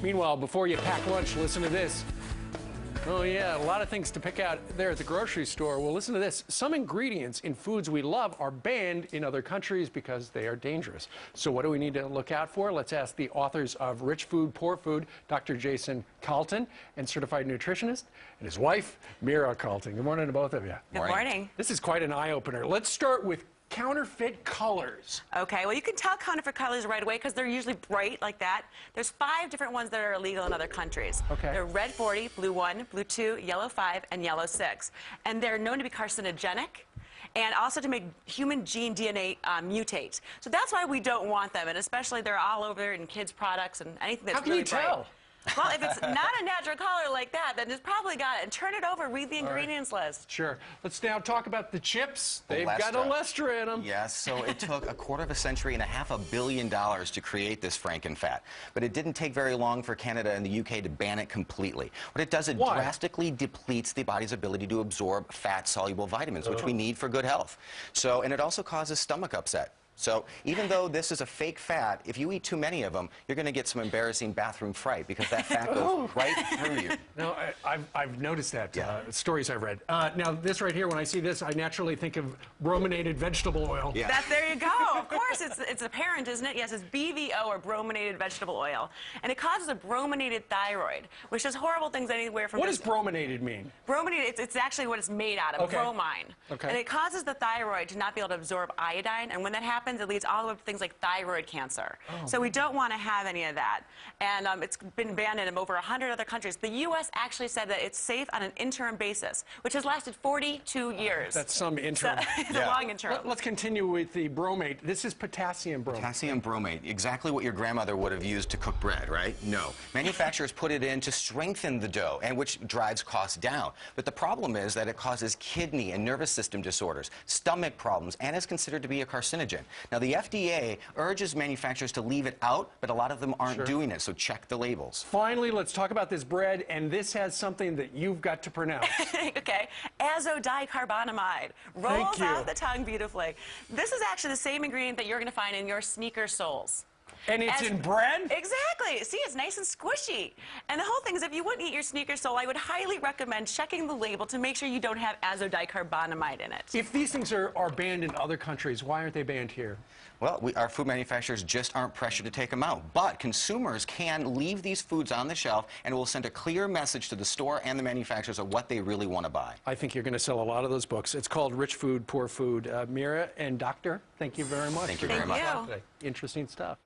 Meanwhile, before you pack lunch, listen to this. Oh yeah, a lot of things to pick out there at the grocery store. Well, listen to this. Some ingredients in foods we love are banned in other countries because they are dangerous. So what do we need to look out for? Let's ask the authors of Rich Food, Poor Food, Dr. Jason Calton, and certified nutritionist, and his wife, Mira Calton. Good morning to both of you. Good morning. This is quite an eye-opener. Let's start with counterfeit colors. Okay, well, you can tell counterfeit colors right away because they're usually bright like that. There's 5 different ones that are illegal in other countries. Okay. They're red 40, blue 1, blue 2, yellow 5, and yellow 6. And they're known to be carcinogenic and also to make human gene DNA mutate. So that's why we don't want them, and especially they're all over in kids' products and anything that's really bright. How can you tell? Well, if it's not a natural color like that, then it's probably got it. And turn it over, read the ingredients list. Sure. Let's now talk about the chips. They've got Olestra. Olestra in them. Yes, so it took a quarter of a century and $500 million to create this frankenfat. But it didn't take very long for Canada and the UK to ban it completely. What it does, it Why? drastically depletes the body's ability to absorb fat-soluble vitamins, which we need for good health. So, and it also causes stomach upset. So even though this is a fake fat, if you eat too many of them, you're going to get some embarrassing bathroom fright because that fat goes right through you. No, I've noticed that, Yeah. stories I've read. Now, this right here, when I see this, I naturally think of brominated vegetable oil. Yeah. There you go. Of course, it's apparent, isn't it? Yes, it's BVO, or brominated vegetable oil. And it causes a brominated thyroid, which does horrible things anywhere from... What does brominated mean? Brominated, it's actually what it's made out of, Okay. bromine. Okay. And it causes the thyroid to not be able to absorb iodine, and when that happens, it leads all the way to things like thyroid cancer. Oh. So we don't want to have any of that. And it's been banned in over 100 other countries. The U.S. actually said that it's safe on an interim basis, which has lasted 42 years. That's some interim. So, it's a long interim. Let's continue with the bromate. This is potassium bromate. Potassium bromate, exactly what your grandmother would have used to cook bread, right? No. Manufacturers put it in to strengthen the dough, and which drives costs down. But the problem is that it causes kidney and nervous system disorders, stomach problems, and is considered to be a carcinogen. Now, the FDA urges manufacturers to leave it out, but a lot of them aren't doing it, so check the labels. Finally, let's talk about this bread, and this has something that you've got to pronounce. Okay, azodicarbonamide. Rolls you. off the tongue beautifully. This is actually the same ingredient that you're going to find in your sneaker soles. And it's in bread? Exactly. See, it's nice and squishy. And the whole thing is, if you wouldn't eat your sneaker sole, I would highly recommend checking the label to make sure you don't have azodicarbonamide in it. If these things are banned in other countries, why aren't they banned here? Well, our food manufacturers just aren't pressured to take them out. But consumers can leave these foods on the shelf, and it will send a clear message to the store and the manufacturers of what they really want to buy. I think you're going to sell a lot of those books. It's called Rich Food, Poor Food. Mira and Doctor, thank you very much. Thank you very much. Thank you. Interesting stuff.